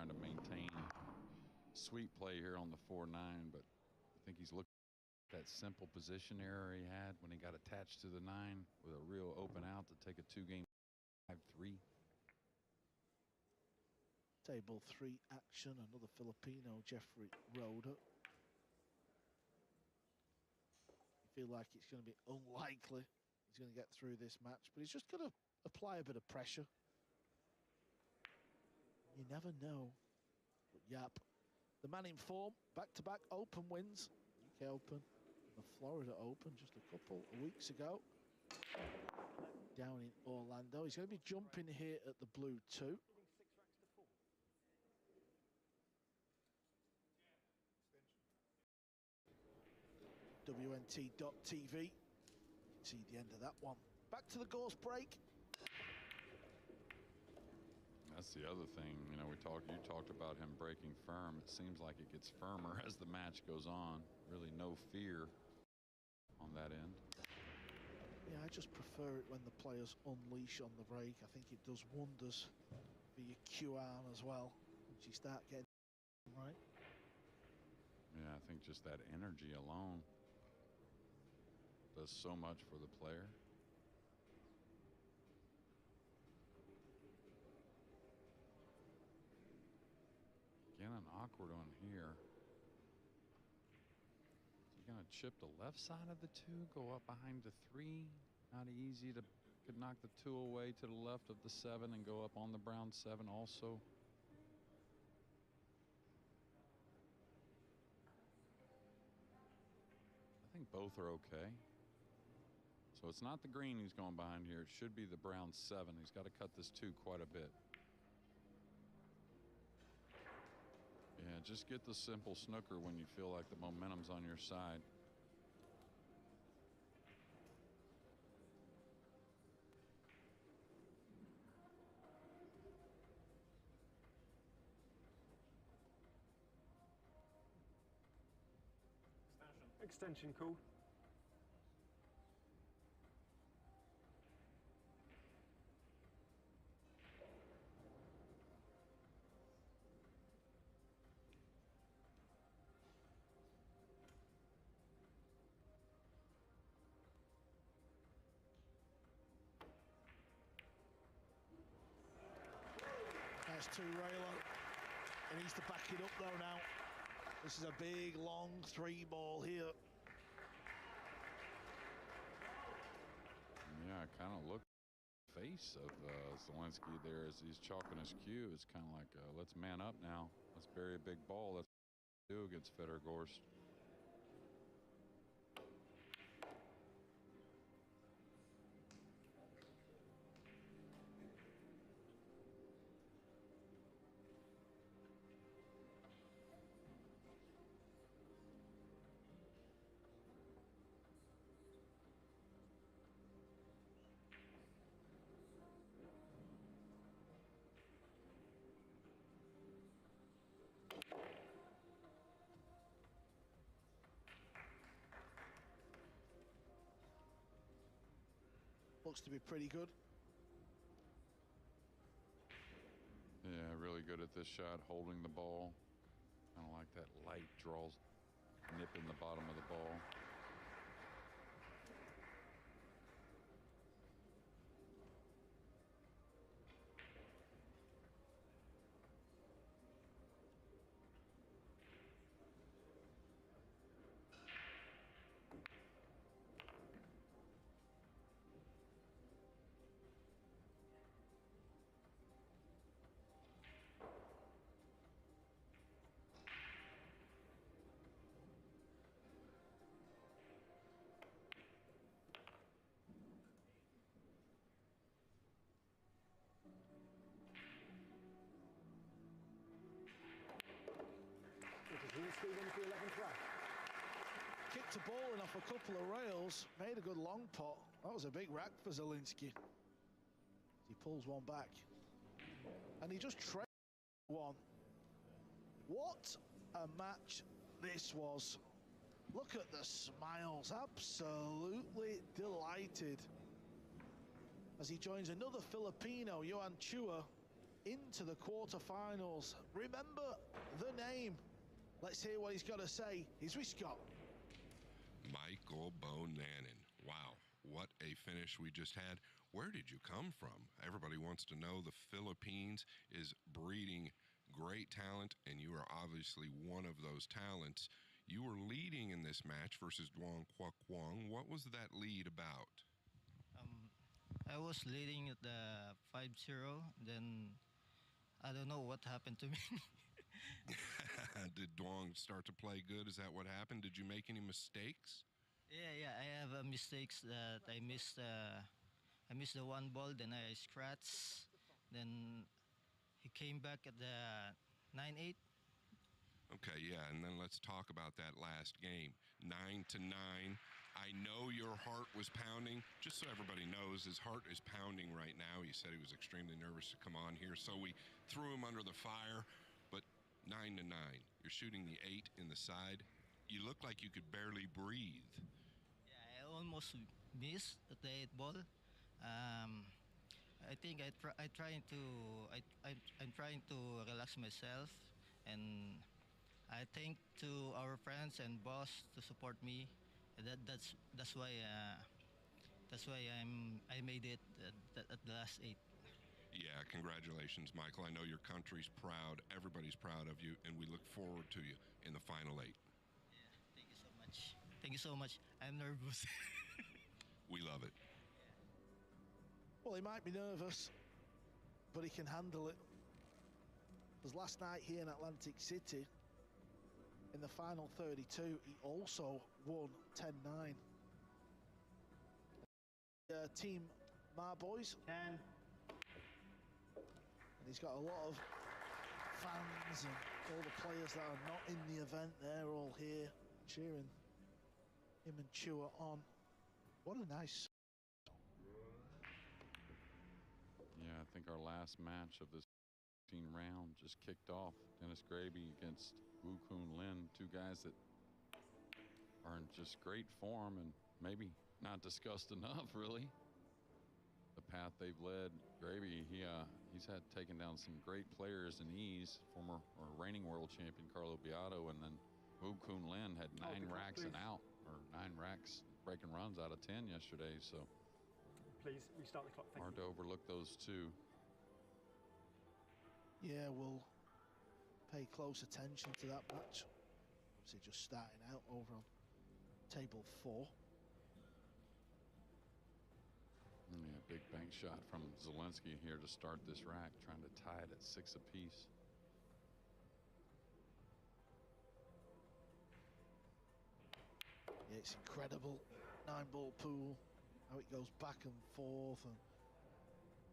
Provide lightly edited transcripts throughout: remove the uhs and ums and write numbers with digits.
trying to maintain sweep play here on the 4-9, but I think he's looking at that simple position error he had when he got attached to the 9 with a real open out to take a 2-game 5-3. Table 3 action, another Filipino, Jeffrey Roeder. You feel like it's going to be unlikely he's going to get through this match, but he's just going to apply a bit of pressure. You never know. But yep, the man in form, back-to-back Open wins. UK Open, the Florida Open just a couple of weeks ago down in Orlando. He's going to be jumping here at the blue 2. WNT.tv. You can see the end of that one. Back to the course break. That's the other thing, you know, you talked about him breaking firm. It seems like it gets firmer as the match goes on. Really no fear on that end. Yeah, I just prefer it when the players unleash on the break. I think it does wonders for your Q arm as well once you start getting right. Yeah, I think just that energy alone does so much for the player. Again, an awkward one here. Is he going to chip the left side of the 2, go up behind the 3? Not easy to could knock the 2 away to the left of the 7 and go up on the brown 7 also. I think both are okay. So it's not the green he's going behind here. It should be the brown 7. He's got to cut this 2 quite a bit. Yeah, just get the simple snooker when you feel like the momentum's on your side. Extension call. Nice 2 railer. He needs to back it up though now. This is a big, long 3 ball here. Yeah, I kind of look at the face of Zelensky there as he's chalking his cue. It's kind of like, let's man up now. Let's bury a big ball. Let's do against Federgorst. Looks to be pretty good. Yeah, really good at this shot, holding the ball. Kind of like that light draws, nip in the bottom of the ball. Kicked a ball in off a couple of rails, made a good long pot. That was a big rack for Zelensky. He pulls one back. And he just trailed one. What a match this was. Look at the smiles, absolutely delighted. As he joins another Filipino, Johan Chua, into the quarterfinals. Remember the name. Let's hear what he's got to say. He's with Scott. Michael Bonanen. Wow, what a finish we just had. Where did you come from? Everybody wants to know. The Philippines is breeding great talent, and you are obviously one of those talents. You were leading in this match versus Duong Quoc Quang. What was that lead about? I was leading at the 5-0. Then I don't know what happened to me. Did Duong start to play good? Is that what happened? Did you make any mistakes? Yeah. I have mistakes that I missed. I missed the one ball. Then I scratched. Then he came back at the 9-8. Okay, yeah, and then let's talk about that last game. 9-9. I know your heart was pounding. Just so everybody knows, his heart is pounding right now. He said he was extremely nervous to come on here, so we threw him under the fire. But 9-9, you're shooting the 8 in the side. You look like you could barely breathe. Yeah, I almost missed the 8 ball. I think I'm trying to relax myself, and I thank to our friends and boss to support me. That's why I made it at the last 8. Yeah, congratulations, Michael. I know your country's proud. Everybody's proud of you, and we look forward to you in the final 8. Yeah, thank you so much. Thank you so much. I'm nervous. We love it. Well, he might be nervous, but he can handle it. Because last night here in Atlantic City, in the final 32, he also won 10-9. Team Ma Boys. 10. And he's got a lot of fans and all the players that are not in the event. They're all here cheering him and Chua on. What a nice... Yeah, I think our last match of this 15 round just kicked off. Dennis Graby against Woo Kun Lin, two guys that are in just great form and maybe not discussed enough, really. The path they've led. Graby, he's had taken down some great players in ease. Former or reigning world champion Carlo Beato, and then Woo Kun Lin had 9 racks and out, or 9 racks breaking runs out of 10 yesterday. So Please restart the clock. hard to overlook those two. Yeah, we'll pay close attention to that match. Obviously just starting out over on table 4. Yeah, big bank shot from Zelensky here to start this rack, trying to tie it at 6 apiece. Yeah, it's incredible. 9-ball pool, how it goes back and forth, and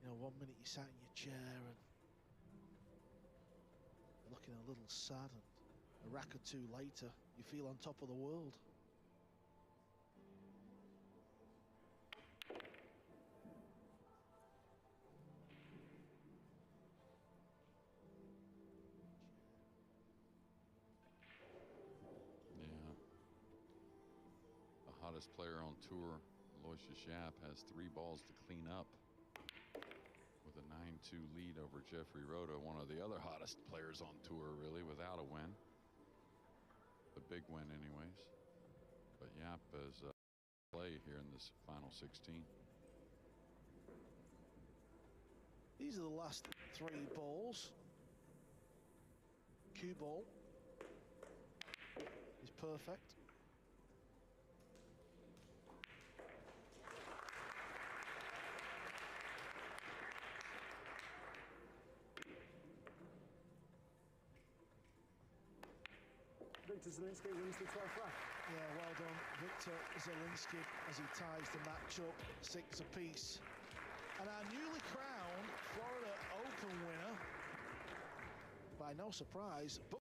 you know, 1 minute you sat in your chair and looking a little sad, and a rack or two later you feel on top of the world. Yeah. The hottest player on tour, Aloysius Yap, has 3 balls to clean up with a 9-2 lead over Jeffrey Rota, one of the other hottest players on tour, really, without a win. The big win anyways. But Yap is play here in this final 16. These are the last 3 balls. Cue ball is perfect. Victor Zelinsky wins the 12th rack. Yeah, well done, Victor Zelinsky, as he ties the match up 6 apiece. And our newly crowned Florida Open winner, by no surprise, but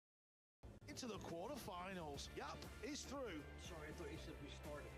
into the quarterfinals. Yap is through. Sorry, I thought you said we started.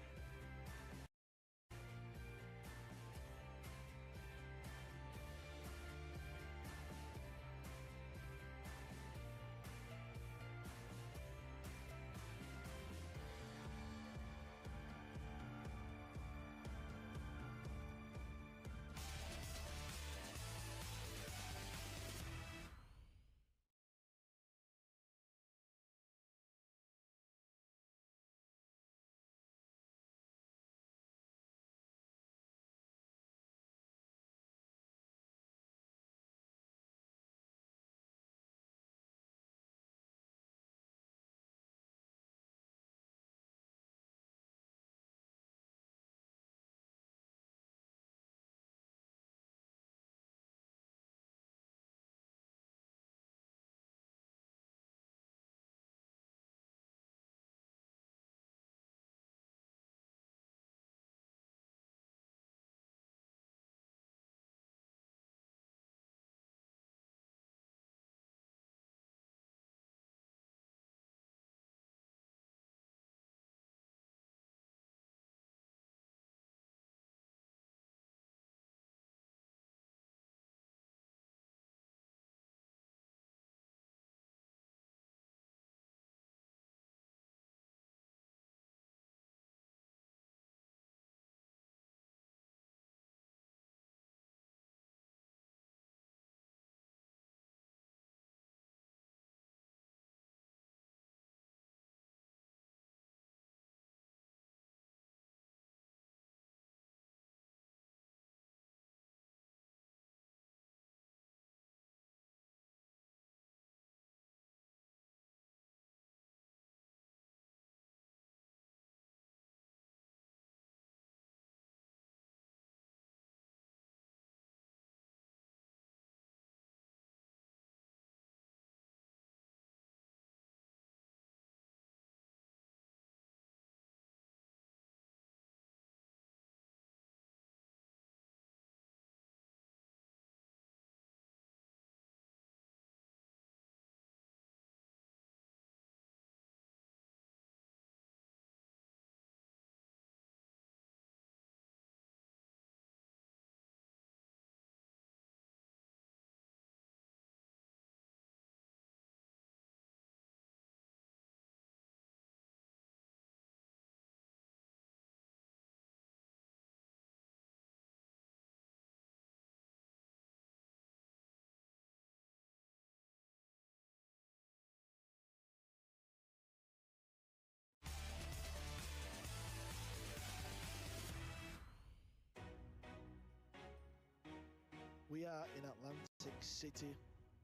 We are in Atlantic City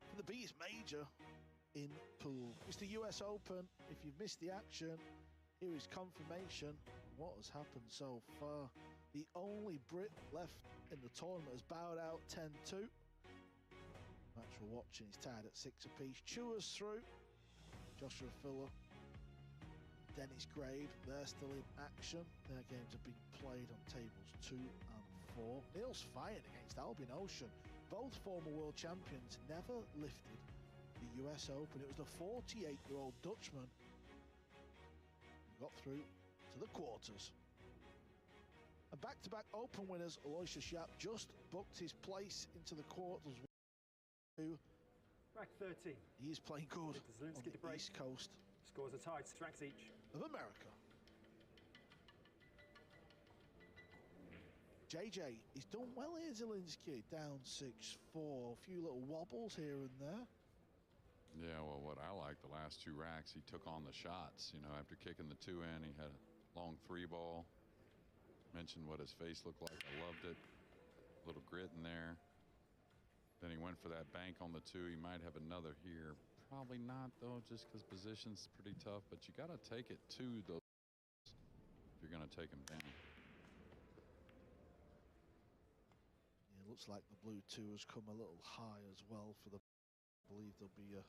for the biggest major in pool. It's the US Open. If you've missed the action, here is confirmation of what has happened so far. The only Brit left in the tournament has bowed out 10-2. Match we're watching is tied at 6 apiece. Chewers through. Joshua Filler, Dennis Grave, they're still in action. Their games have been played on tables 2 and 4. Neil's fighting against Albin Ocean. Both former world champions never lifted the US Open. It was the 48-year-old Dutchman who got through to the quarters. And back-to-back Open winners, Aloysius Yap just booked his place into the quarters. Rack 13. He is playing good Zielinski on the to break. East Coast Scores are tied, 6 racks each. of America. JJ, he's done well here, Zielinski, down 6-4. A few little wobbles here and there. Yeah, well, what I like the last 2 racks, he took on the shots. You know, after kicking the 2 in, he had a long 3 ball. Mentioned what his face looked like. I loved it. A little grit in there. Then he went for that bank on the 2. He might have another here. Probably not, though, just because position's pretty tough. But you got to take it to those if you're going to take him down. Yeah, it looks like the blue 2 has come a little high as well for the... I believe there'll be a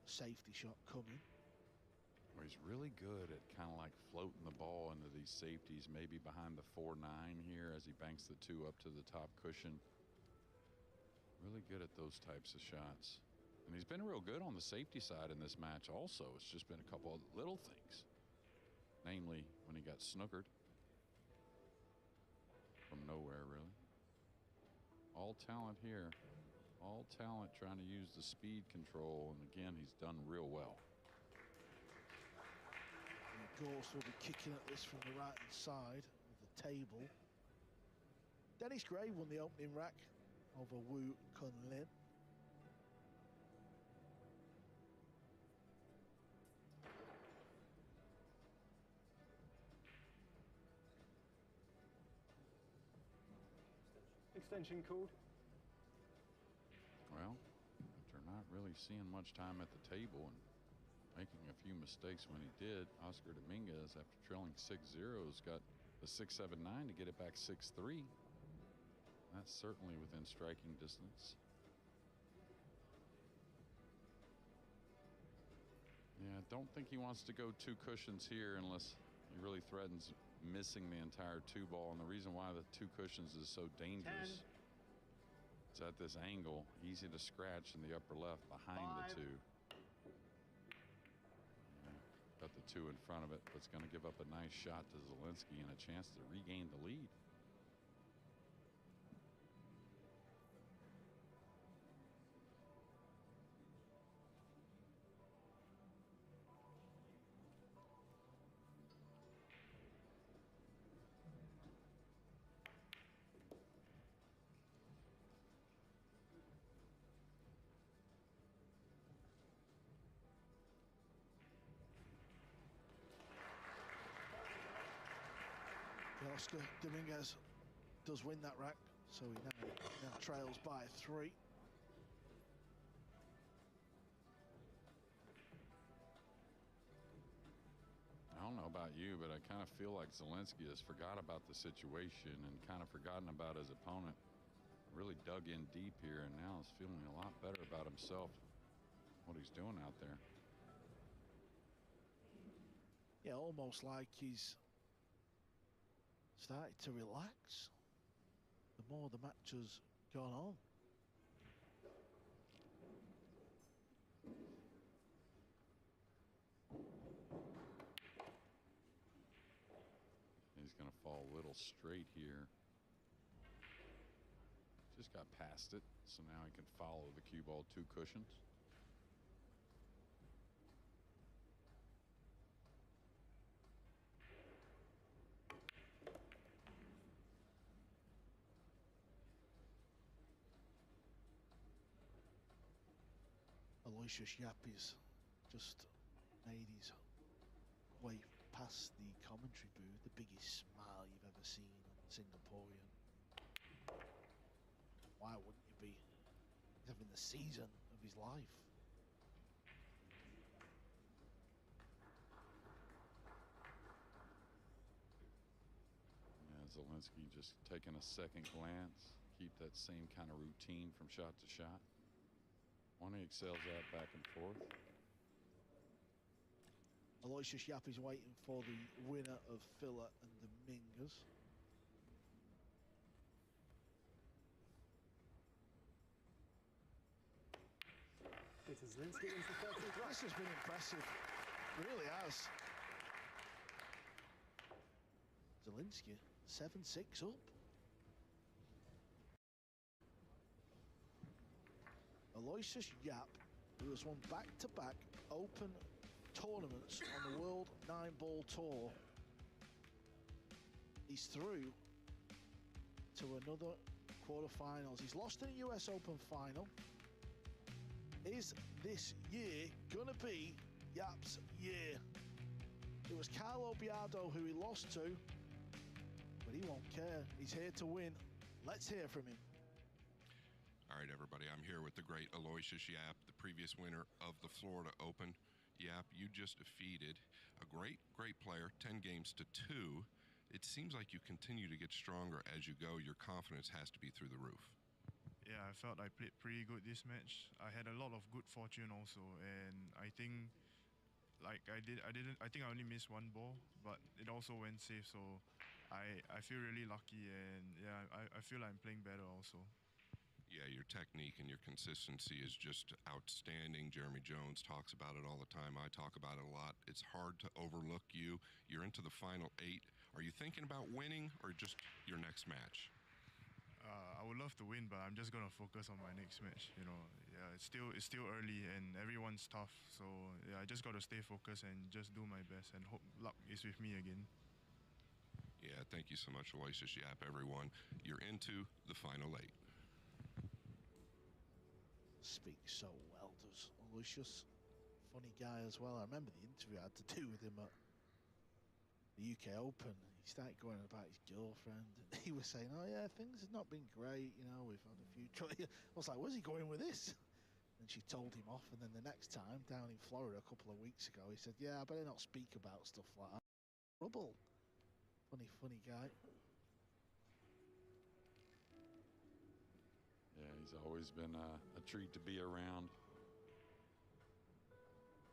safety shot coming. Well, he's really good at kind of like floating the ball into these safeties, maybe behind the 4-9 here as he banks the 2 up to the top cushion. Really good at those types of shots. And he's been real good on the safety side in this match also. It's just been a couple of little things. Namely, when he got snookered from nowhere, really. All talent here. All talent trying to use the speed control. And again, he's done real well. Gorst will be kicking at this from the right-hand side of the table. Dennis Gray won the opening rack over Wu Kun Lin. Extension called. Well, after not really seeing much time at the table and making a few mistakes when he did, Oscar Dominguez, after trailing 6-0, has got the 6-7-9 to get it back 6-3. That's certainly within striking distance. Yeah, I don't think he wants to go 2 cushions here unless he really threatens missing the entire 2 ball. And the reason why the 2 cushions is so dangerous is at this angle, easy to scratch in the upper left behind 5. the 2. Got the 2 in front of it, but it's going to give up a nice shot to Zielinski and a chance to regain the lead. Oscar Dominguez does win that rack, so he now trails by 3. I don't know about you, but I kind of feel like Zielinski has forgot about the situation and kind of forgotten about his opponent. Really dug in deep here and now is feeling a lot better about himself, what he's doing out there. Yeah, almost like he's started to relax the more the match has gone on. He's going to fall a little straight here. Just got past it, so now he can follow the cue ball 2 cushions. Aloysius Yap is just made his way past the commentary booth, the biggest smile you've ever seen on Singaporean. Why wouldn't you be? He's having the season of his life. Yeah, Zielinski just taking a second glance, keep that same kind of routine from shot to shot. One he excels at back and forth. Aloysius Yap is waiting for the winner of Filler and Dominguez. Peter Zielinski wins the 13th round. This has been impressive, really has. Zielinski 7-6 up. Aloysius Yap, who has won back-to-back open tournaments on the World 9-ball Tour, he's through to another quarterfinals. He's lost in a US Open final. Is this year gonna be Yap's year? It was Carlo Biardo who he lost to, but he won't care. He's here to win. Let's hear from him. All right, everybody, I'm here with the great Aloysius Yap, the previous winner of the Florida Open. Yap, you just defeated a great player, 10 games to 2. It seems like you continue to get stronger as you go. Your confidence has to be through the roof. Yeah, I felt I played pretty good this match. I had a lot of good fortune also, and I think like I think I only missed one ball, but it also went safe, so I feel really lucky, and yeah, I feel I'm playing better also. Yeah, your technique and your consistency is just outstanding. Jeremy Jones talks about it all the time. I talk about it a lot. It's hard to overlook you. You're into the final 8. Are you thinking about winning or just your next match? I would love to win, but I'm just gonna focus on my next match. You know, yeah, it's still early and everyone's tough. So yeah, I just gotta stay focused and just do my best and hope luck is with me again. Yeah, thank you so much, Aloysius Yap, everyone. You're into the final 8. Speaks so well, does Aloysius. Funny guy as well. I remember the interview I had to do with him at the UK Open. He started going about his girlfriend, and he was saying, "Oh yeah, things have not been great. You know, we've had a few." I was like, "Where's he going with this?" And she told him off. And then the next time down in Florida a couple of weeks ago, he said, "Yeah, I better not speak about stuff like that." Trouble. Funny guy. Yeah, he's always been a treat to be around.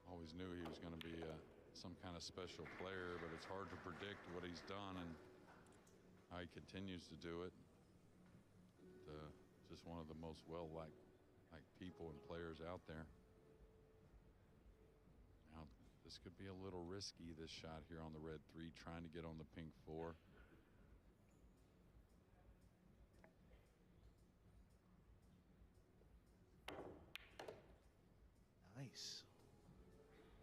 Always knew he was going to be some kind of special player, but it's hard to predict what he's done and how he continues to do it. Just one of the most well-liked people and players out there. Now, this could be a little risky, this shot here on the red 3, trying to get on the pink 4. Nice.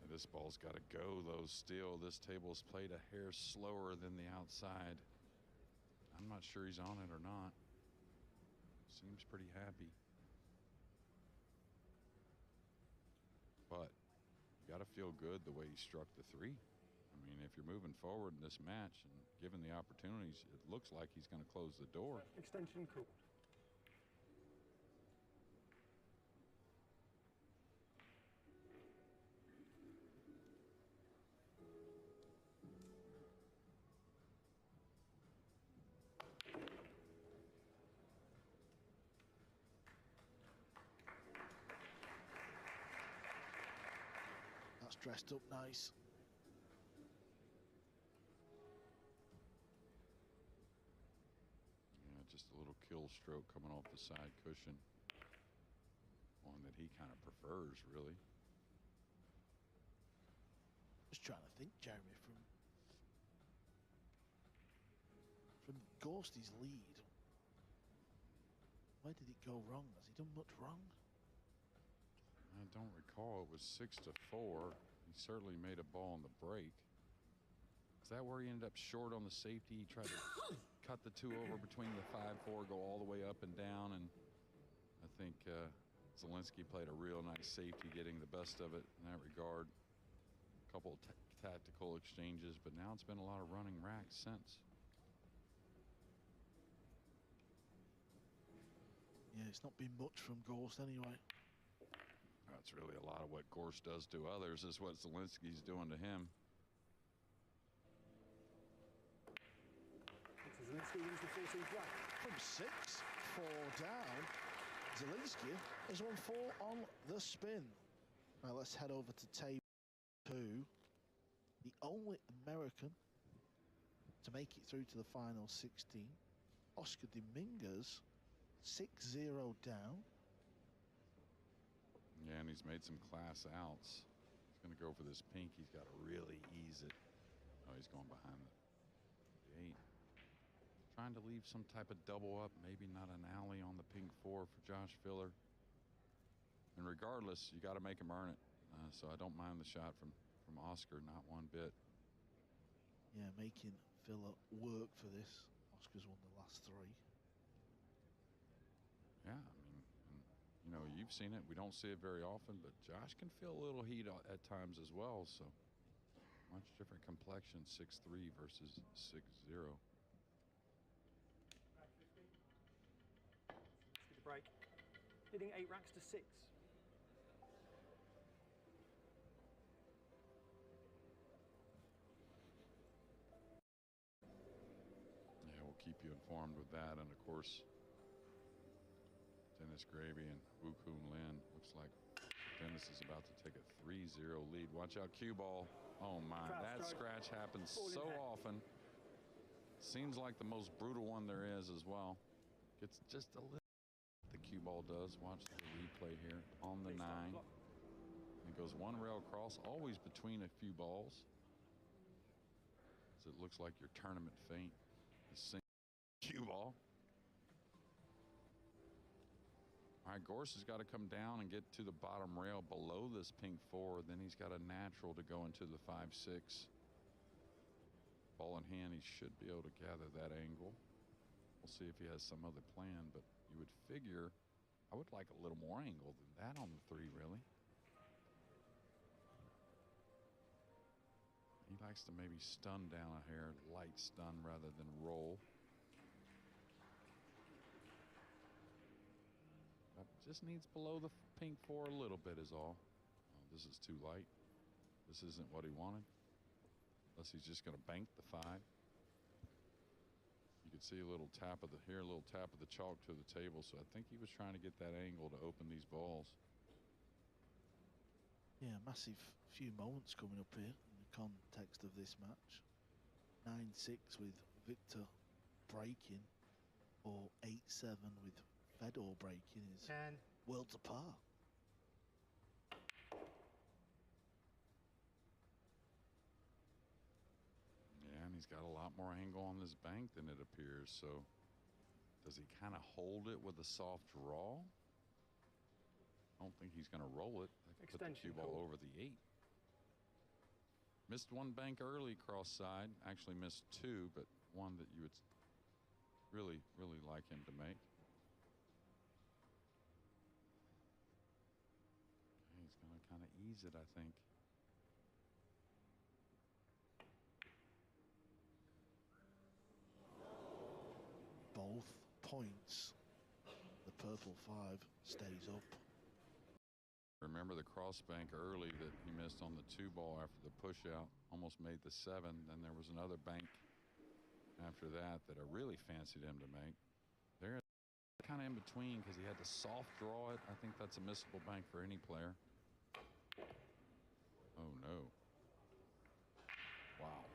And this ball's got to go, though, still. This table's played a hair slower than the outside. I'm not sure he's on it or not. Seems pretty happy. But you got to feel good the way he struck the 3. I mean, if you're moving forward in this match and given the opportunities, it looks like he's going to close the door. Extension called. That's dressed up nice. Yeah, just a little kill stroke coming off the side cushion. One that he kind of prefers, really. Just trying to think, Jeremy, from Ghostie's lead, where did it go wrong? Has he done much wrong? I don't recall. It was 6-4. He certainly made a ball on the break. Is that where he ended up short on the safety? He tried to cut the 2 over between the 5-4, go all the way up and down, and I think Zielinski played a real nice safety, getting the best of it in that regard. A couple of tactical exchanges, but now it's been a lot of running racks since. Yeah, it's not been much from Gorst anyway. That's really a lot of what Gorst does to others is what Zielinski's doing to him. Zielinski wins the 14th black. From 6, 4 down, Zielinski has won 4 on the spin. Now let's head over to table 2. The only American to make it through to the final 16. Oscar Dominguez, 6-0 down. Yeah, and he's made some class outs. He's going to go for this pink. He's got to really ease it. Oh, he's going behind the 8. Trying to leave some type of double up, maybe not an alley on the pink 4 for Josh Filler. And regardless, you got to make him earn it. So I don't mind the shot from Oscar, not one bit. Yeah, making Filler work for this. Oscar's won the last 3. Yeah, I mean, and, you know, you've seen it. We don't see it very often, but Josh can feel a little heat at times as well. So much different complexion, 6'3" versus 6'0". The break. Leading 8 racks to 6. Yeah, we'll keep you informed with that. And of course, Dennis Gravy and Wu Kun Lin. Looks like Dennis is about to take a 3-0 lead. Watch out, cue ball. Oh my, that scratch happens so often. Seems like the most brutal one there is as well. Gets just a little. The cue ball does. Watch the replay here on the 9. It goes one rail across, always between a few balls. As it looks like your tournament feint is single cue ball. All right, Gorst has got to come down and get to the bottom rail below this pink 4. Then he's got a natural to go into the 5-6. Ball in hand, he should be able to gather that angle. We'll see if he has some other plan, but you would figure I would like a little more angle than that on the 3, really. He likes to maybe stun down a hair, light stun rather than roll. Just needs below the pink 4 a little bit is all. Oh, this is too light. This isn't what he wanted. Unless he's just going to bank the 5. You could see a little tap of the chalk to the table. So I think he was trying to get that angle to open these balls. Yeah, massive few moments coming up here in the context of this match. 9-6 with Victor breaking, or 8-7 with Fedor breaking is worlds apart. Yeah, and he's got a lot more angle on this bank than it appears. So does he kind of hold it with a soft draw? I don't think he's going to roll it. I could put the cue ball over the 8. Missed one bank early cross side. Actually missed 2, but one that you would really, really like him to make. Okay, he's going to kind of ease it, I think. Both points. The purple 5 stays up. Remember the cross bank early that he missed on the 2 ball after the push out. Almost made the 7. Then there was another bank after that I really fancied him to make. There, kind of in between because he had to soft draw it. I think that's a missable bank for any player. Oh no. Wow.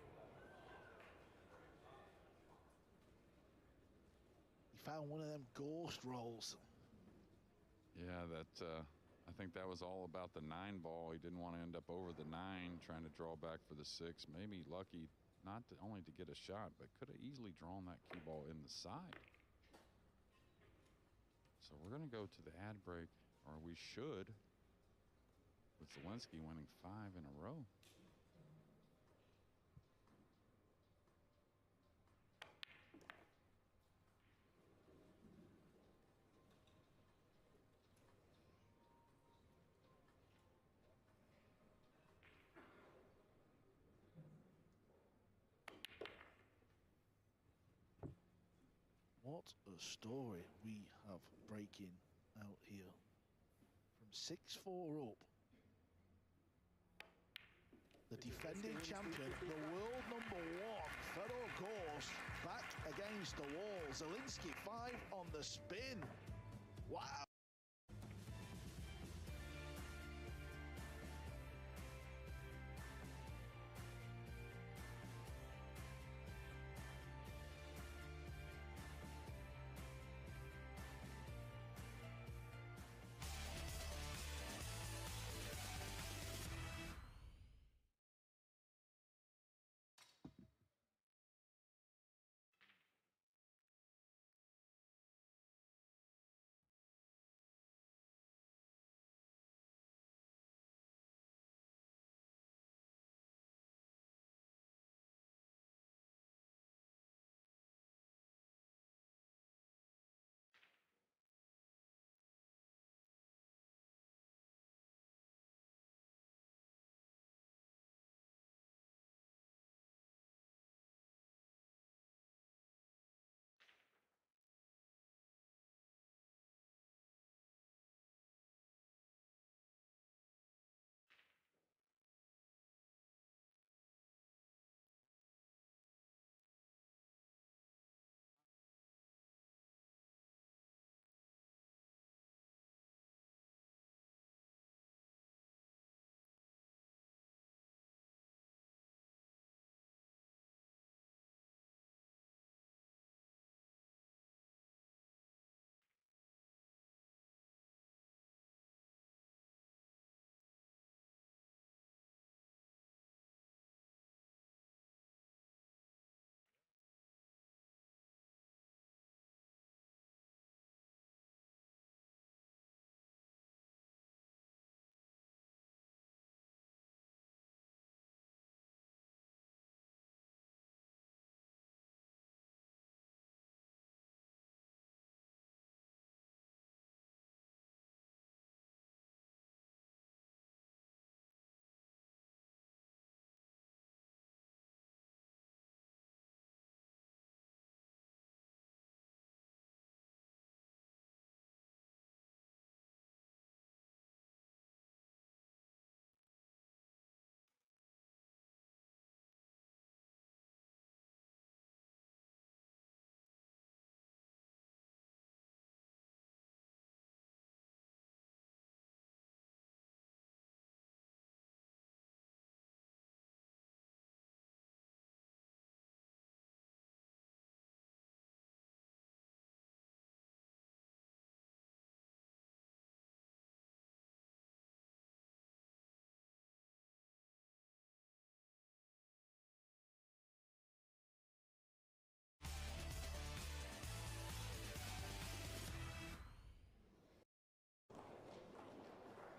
He found one of them ghost rolls. Yeah, I think that was all about the 9 ball. He didn't want to end up over the 9, trying to draw back for the 6. Maybe lucky not only to get a shot, but could have easily drawn that cue ball in the side. So we're going to go to the ad break, or we should, with Zielinski winning 5 in a row. What what a story we have breaking out here. From 6-4 up. The defending champion, the world number 1, Fedor Gors, back against the wall. Zielinski 5 on the spin. Wow.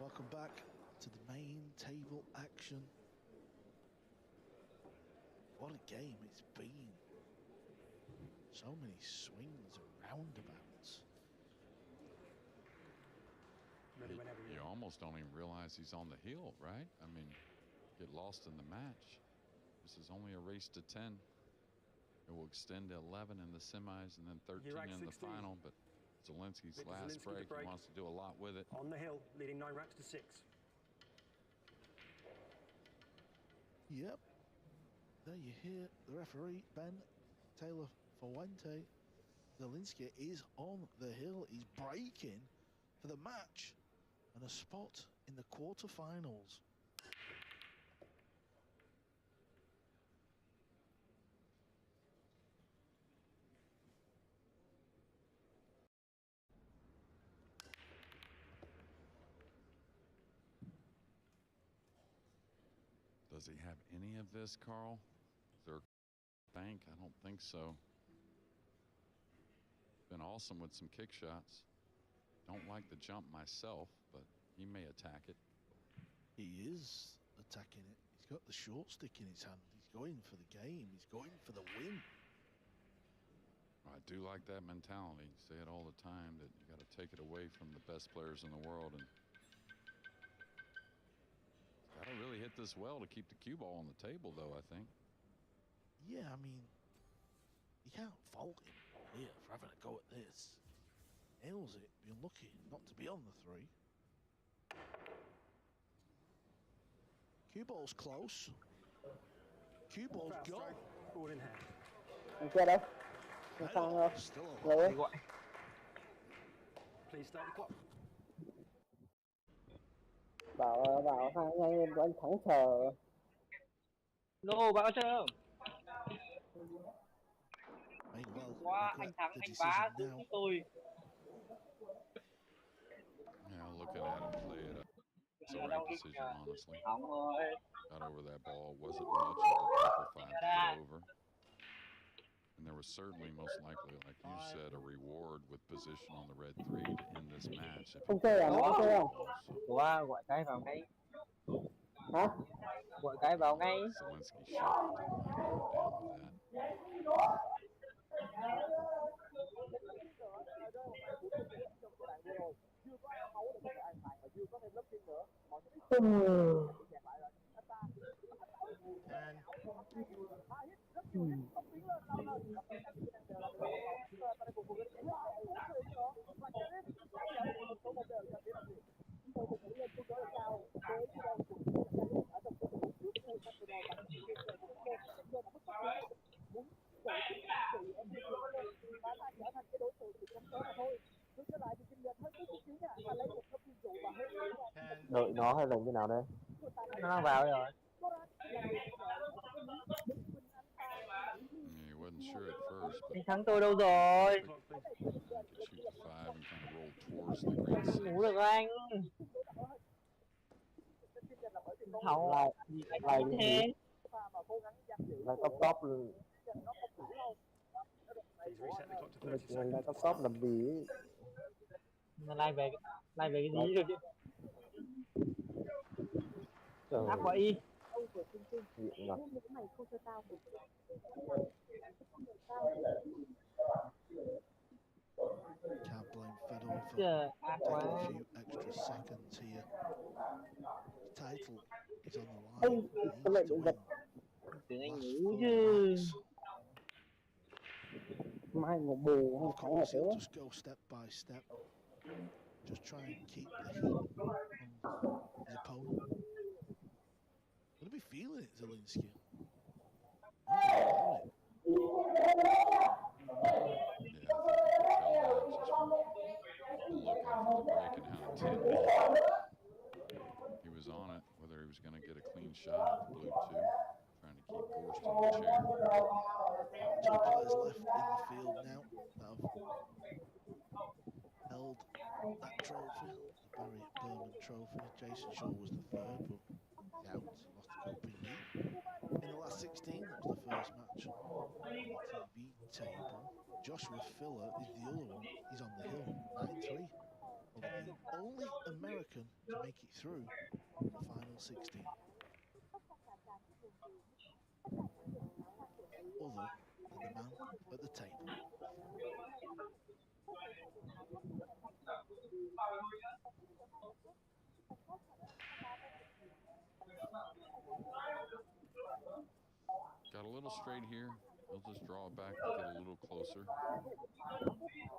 Welcome back to the main table action. What a game it's been. So many swings and roundabouts. Ready whenever You you are. almost don't even realize he's on the hill, right? I mean, get lost in the match. This is only a race to 10. It will extend to 11 in the semis and then 13 You're at in the 16. final. But Zielinski's Victor last Zielinski, the break, he break. wants to do a lot with it. On the hill, leading 9 racks to 6. Yep. There you hear the referee, Ben Taylor Fuente. Zielinski is on the hill. He's breaking for the match and a spot in the quarterfinals. Does he have any of this, Carl? Is there a bank? I don't think so. Been awesome with some kick shots. Don't like the jump myself, but he may attack it. He is attacking it. He's got the short stick in his hand. He's going for the game. He's going for the win. I do like that mentality. Say it all the time that you got to take it away from the best players in the world, and got to really hit this well to keep the cue ball on the table, though, I think. Yeah, I mean, you can't fault him. here for having a go at this. Nails it, be unlucky not to be on the 3. Cue ball's close. Cue ball's Foul gone. strike, ball in hand. Thằng kia đâu? Thằng Hang Phan on, đâu? still Lấy alive. gọi. Please start the clock. Bảo thằng anh của anh thắng chờ. Lô báo chưa? May well Wow, regret anh thắng, the anh decision phá now. chúng tôi. Yeah, looking at him play it up. It's the right decision, honestly. Thắng rồi. Got over that ball. Wasn't much of a proper 5 to get over. And there was certainly, most likely, like you said, a reward with position on the red 3 to end this match. If Không he chơi à? played Không the chơi ball, không? so Wow, gọi cái vào ngay. Hả? Gọi cái vào ngay. Zelensky should have didn't mind going down with that. Đợi nó hay là như nào đây? Nó vào rồi. Yeah, he wasn't sure at first, but Anh thắng tôi đâu rồi? Clock, please. could shoot the 5 and kind of roll towards the green 6. Ngủ được anh. Thảo Lại anh đi thế. lại top luôn. Please reset the clock to 30 Mình seconds. lại top làm gì? Mà lai về cái gì được chứ? Trời Áp vào y. diện rồi. Can't blame Fedor for Trời, ác taking quá. a few extra seconds here. His title is on the line. He needs to win. Tưởng anh Last ngủ 4 chứ. matches. Mai ngủ bù Of không thắng là course, thế. he'll just go step by step. Just try and keep the heat on his opponent. Gonna be feeling it, Zelensky. No doubt about it. Yeah, I think you could tell that just from the look after the break and how intent he was on it, whether he was going to get a clean shot at the blue 2, trying to keep Gorst in the chair. 2 players left in the field now that have held that trophy, the Barry Berman trophy. Jason Shaw was the 3rd, but he's out, lost a coping knee. In the last 16, that was the first match on the TV table. Joshua Filler is the other one. He's on the hill, 9-3. Over the only American to make it through the final 16. Other than the man at the table. Got a little straight here. He'll just draw it back to get a little closer. I don't think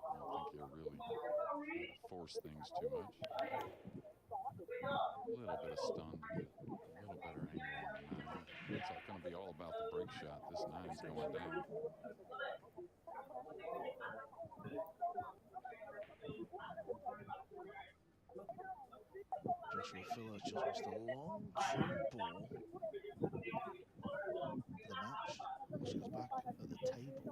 he'll really force things too much. A little bit of stun to get a little better angle on the 9. It's going to be all about the break shot. This 9 is going down. Joshua Filler just missed a long through ball. The match. Oscar's back at the table.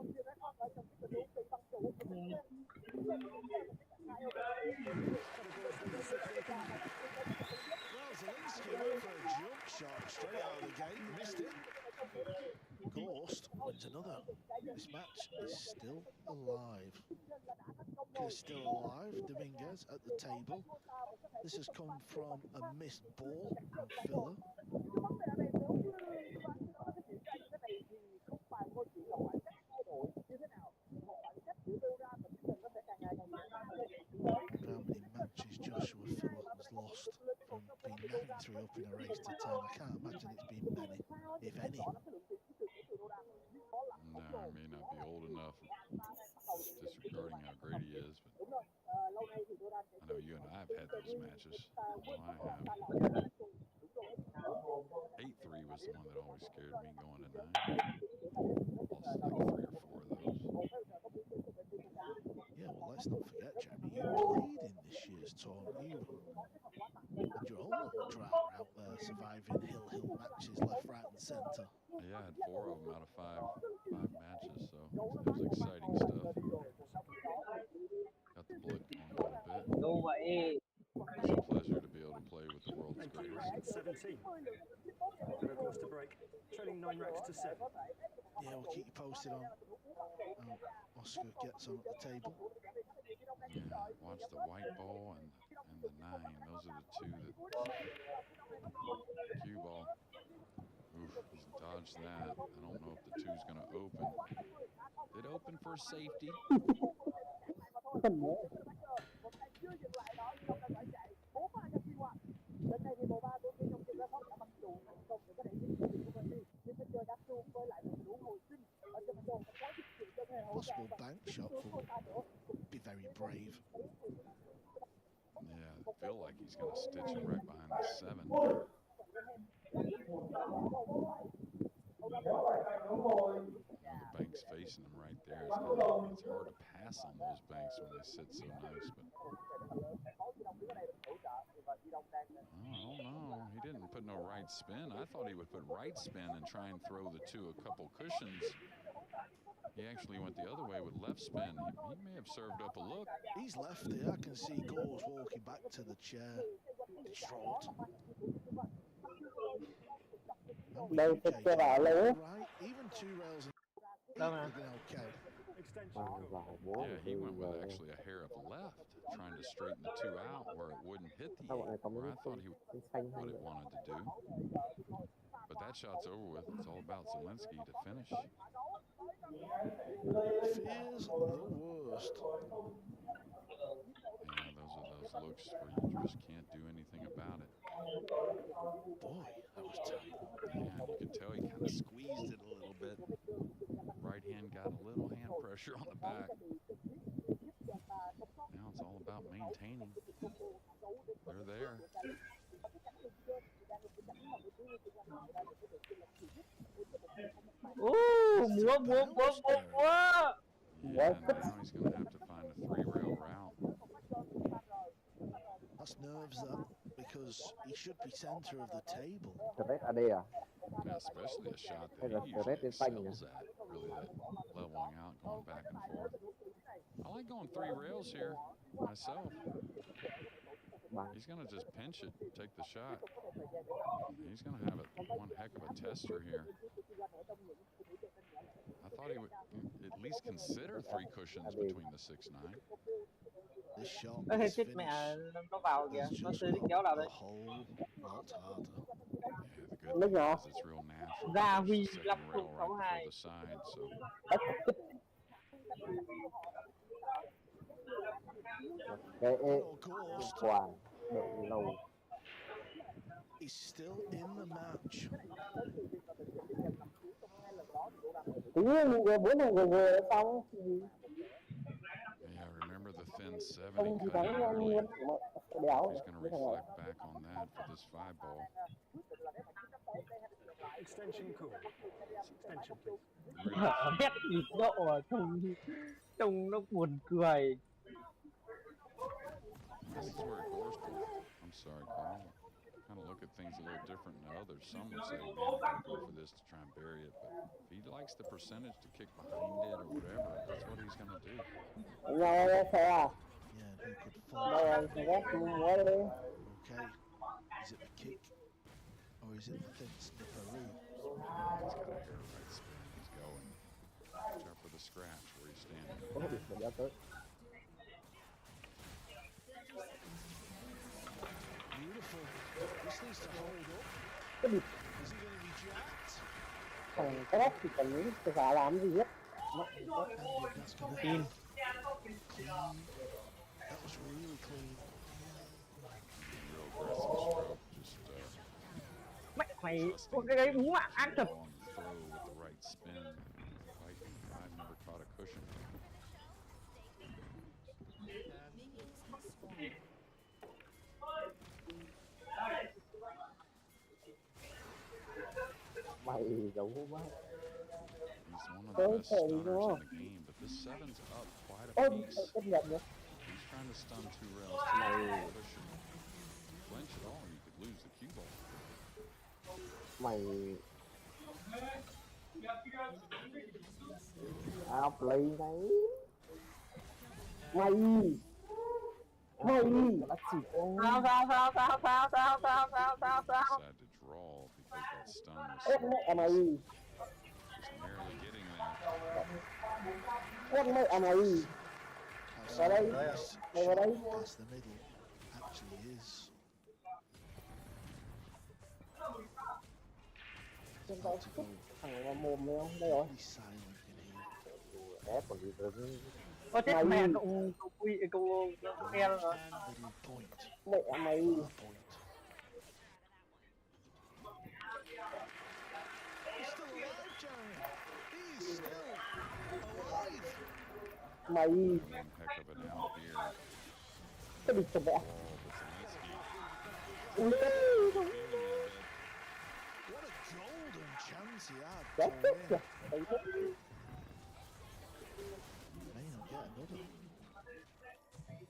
Well, Zelensky went for a jump shot straight out of the gate, missed it. Gorst wins another. This match is still alive. Is still alive. Dominguez at the table. This has come from a missed ball from Filler. How many matches Joshua Filler has lost from being 9-3 up in a race to 10? I can't imagine it's been many, if any. No, I may not be old enough. disregarding how great he is, but I know you and I have had those matches. I know I have. 8-3 was the one that always scared me going to 9. Lost like 3 or 4 of those. Yeah, well, let's not forget, Jeremy, you played in this year's tournament. You had your own little drama out there, surviving hill matches left, right, and centre. Yeah, I had 4 of them out of 5 matches, so it was exciting stuff. Got the blood going a little bit. Đúng vậy. It's a pleasure to be able to play with the world's Thank you. greatest. 17. We're of course to break. Trailing 9 racks to 7. Yeah, we'll keep you posted on how Oscar gets on at the table. Yeah, watch the white ball and the 9. Those are the two that cue ball. Oof, he's dodged that. I don't know if the 2's going to open. Did open for safety. Possible bank shot would be very brave. Yeah, I feel like he's going to stitch him right behind the 7. The bank's facing him right there. It's hard to pass on those banks when they sit so nice, but I don't know. He didn't put no right spin. I thought he would put right spin and try and throw the 2 a couple cushions. He actually went the other way with left spin. He may have served up a look. He's left there. I can see Goals walking back to the chair, distraught. Đây thích chơi vào lâu á. Right, even 2 rails Đâu mà. okay. Extension cool. Yeah, he went with actually a hair of left, trying to straighten the 2 out where it wouldn't hit the 8, where I thought he would what it wanted to do. But that shot's over with. It's all about Zielinski to finish. Fears the worst. Yeah, those are those looks where you just can't do anything about it. Boy, that was tight. Man, you can tell he kind of squeezed it a little bit. Right hand got a little hand pressure on the back. Now it's all about maintaining. They're there. Múa. Yeah, now he's going to have to find a 3-rail route. That's nerves, that, because he should be centre of the table. Straight ở đây à? Yeah, especially a shot that Hay là he usually straight đến phanh nhỉ? excels at. Really, that leveling out, going back and forth. I like going 3 rails here myself. He's going to just pinch it, take the shot. He's going to have one heck of a tester here. I thought he would at least consider 3 cushions between the 6-9. This shot Ê, is chết mẹ, finished. nó vào kìa. It's Nó just tới got kéo nào đây. a whole lot harder. Yeah, the good thing is it's real natural. Ra There's Huy the second 15 rail right 62. before the side, so Cái Oh, Ghost quả độ lâu. is still in the match. Tự nhiên bốn thằng vừa xong thì yeah, remember the thin 7 không he thì cut thắng it ăn early. luôn đéo. He's going to reflect back on that for this 5 ball. Extension cool. Extension, please. Really, Hét nhịp độ à, trông nó buồn cười. this is where Gorst will, I'm sorry, Carl, kind of look at things a little different than others. Some would say, man, I'm going to go for this to try and bury it. But if he likes the percentage to kick behind it or whatever, that's what he's going to do. Nhau ra xe à? Yeah, who could fall? Đâu rồi, thằng ghét múa đi. Okay, is it the kick or is it the thin snipperoo? He's got a hair right spin. He's going. Watch out for the scratch where he's standing. Có bị sửa ra tới. Beautiful. This needs to be hold up. Cái bịt Is he going to be jacked? thằng cái đó thì cần những cái giả làm gì hết. Nó- And that's going to In. clean. That was really clean. Real aggressive stroke. Just Mày có cái đấy múa ăn thật. on the throw with the right spin. Like 5 never caught a cushion. Mày đủ quá. He's one of the best stunners in the game, but this 7's up quite a Ôi, piece. chấp nhận nữa. He's trying to stun 2 rails to push him. Flinch at all, you could lose the cue ball. Mày áp ly này. Mày là chỉ con. Sao. Decided to draw because that stun was so Mày just narrowly getting there. mày How đây. this Mày vào đây. shot past the middle actually is. Trên tao xúc thằng vào mồm mày không? Đây rồi. Really silent in here. Ép còn gì nữa. Có chết mẹ cậu nghe rồi. Middle point. Mẹ mày. Point. He's still alive, Jeremy. He's still alive. Mày One heck of an out here. cái đi cho mẹ. Wall, but Zelensky Ui. feeling it a bit. What a golden chance he had Chết to chết kìa. win. Thấy chết. May not get another.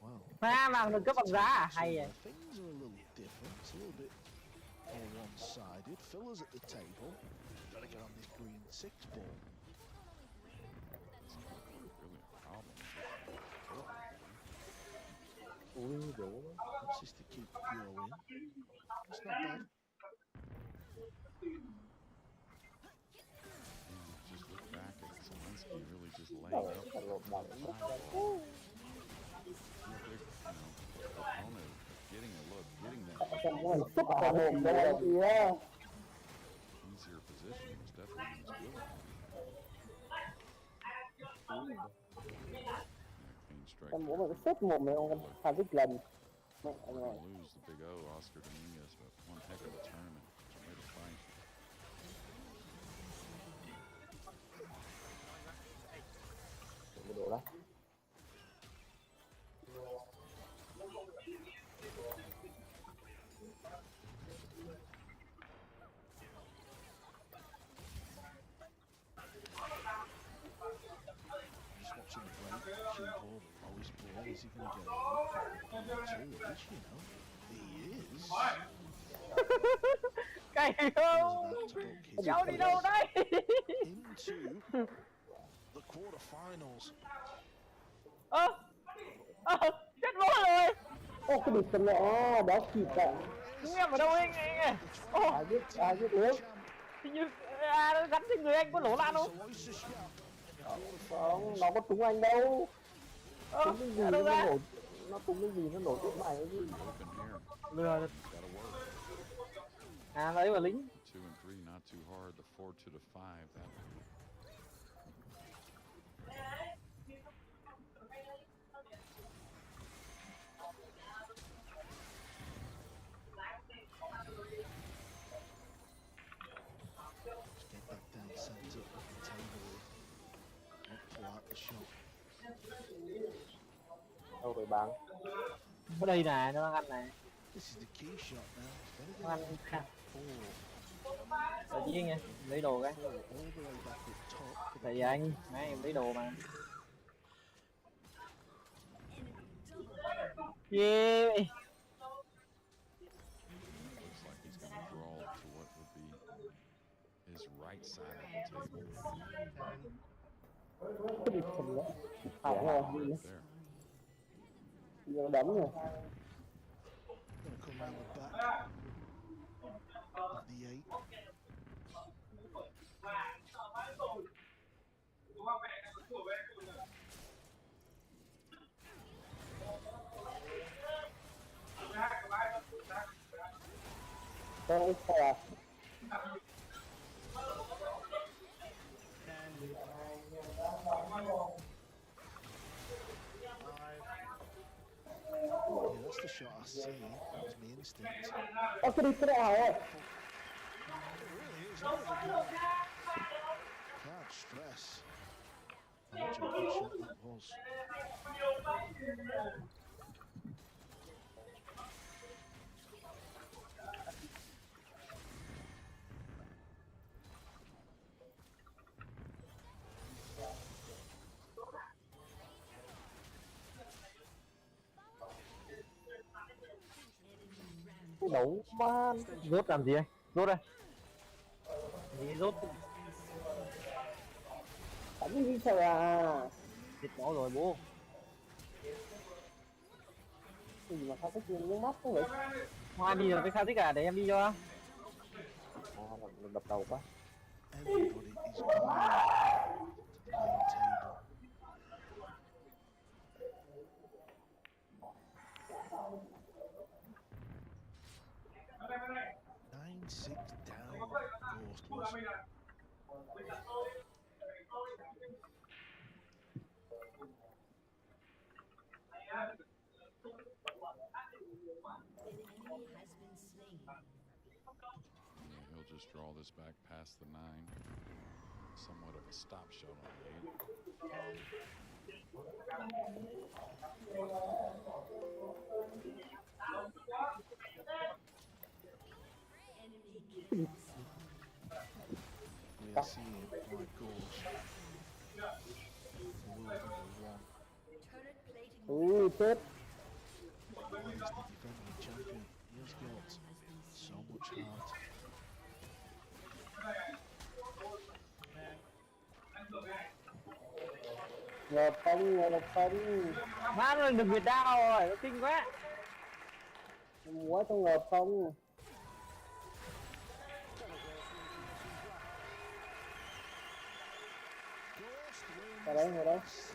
Wow. Má bằng được cấp bằng giá à? Hay So vậy. things are a little different. It's a little bit more one-sided. Filla's at the table. Got to get on this green 6 ball. Really a problem. Ui đủ. Wants this to keep going. It's not bad. Just look back at Zelensky really just laying Đâu up phải lột đầu. opponent getting a look, getting that Xong rồi xúc vào mồm cho nó kìa. easier position was definitely his will. Clean strike. Em muốn mà cái xúc mồm mày không thà dứt lần. Mẹ We're rồi. gonna lose the big O, Oscar Dominguez, but one heck of a tournament. Way to fight. Đủ độ đó. Just watching the break. Cue ball. Oh, his ball. Is he going to get it? Two each, you know. He is. Cày He's không? about to book his Cháu đi place đâu đây? into the quarterfinals. Chết bố rồi. Ô cái địch cầm nọ đó kịp ạ. Chúng em ở đâu anh ơi? Ai biết được. Hình như nó gắn trên người anh có lỗ lan không? Không, nó có trúng anh đâu. Trúng cái gì Ở nó đâu ra? nổ. Nó trúng cái gì nó nổ chết mày cái gì. Open here. Lừa. Gotta work. À đấy là lính. 2 and 3, not too hard. The 4 to the 5. That Get back down centre of the table. Don't pull out the shot. Đâu rồi bạn. Ở đây nè, nó đang ăn này. This is the key shot now. Nó ăn khăn. Four. Rồi chứ nha, lấy đồ cái. Four all the way back at top. Tại vì anh, nãy em lấy đồ mà. Yeah. looks like he's gonna draw to what would be his right side of the table. Cái địch cầm đó. Phải rồi. Right there. Giờ đấm rồi. Gonna come round the back of the 8. Cái xe. Yeah, that's the shot I see. That was my instinct. Ô cái địch cái nào rồi. It really is. What a goal. Can't stress how much of a good shot that was. Đủ quá. Rút làm gì đây? Rút đây. Gì rút? Đánh đi sao à? Chết nó rồi bố. Cái gì mà sao cái chuyện nước mắt không vậy? Hoa đi là cái sao thích à? Để em đi cho. À, đập đầu quá. Everybody is going to the main table. Nine, 6 down. Ghost was. Yeah, he'll just draw this back past the 9. Somewhat of a stop shot on the 8. We are seeing my goals. World number 1. Chết. Why is the defending champion? He has got so much heart. Ngợp không. Má nó đừng Việt Nam rồi, nó kinh quá. Quá trong ngợp không. Ở đây. 3 racks.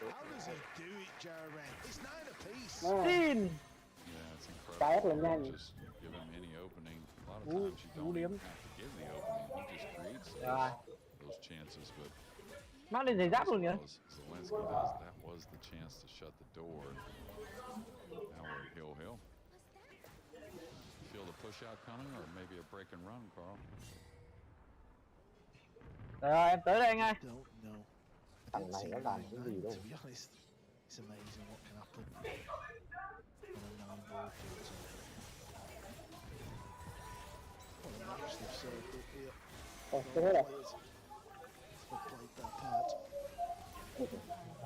How does he do it, Jeremy? It's 9 apiece. Tin. Yeah, it's incredible. Trái rất là nhanh. Just give him any opening. A lot of times you don't even have to give the opening. He just creates those chances. But Má lên giày giáp luôn kìa. Zelensky does. That was the chance to shut the door. Now we're hill. Feel the push out coming, or maybe a break and run, Carl? Rồi em tới đây anh ơi. Don't know. Thằng này nó làm cái gì đâu. To be honest, it's amazing what can happen on a 9-ball field. What a match they've served up here. Ồ, All thế thế này. players have played their part.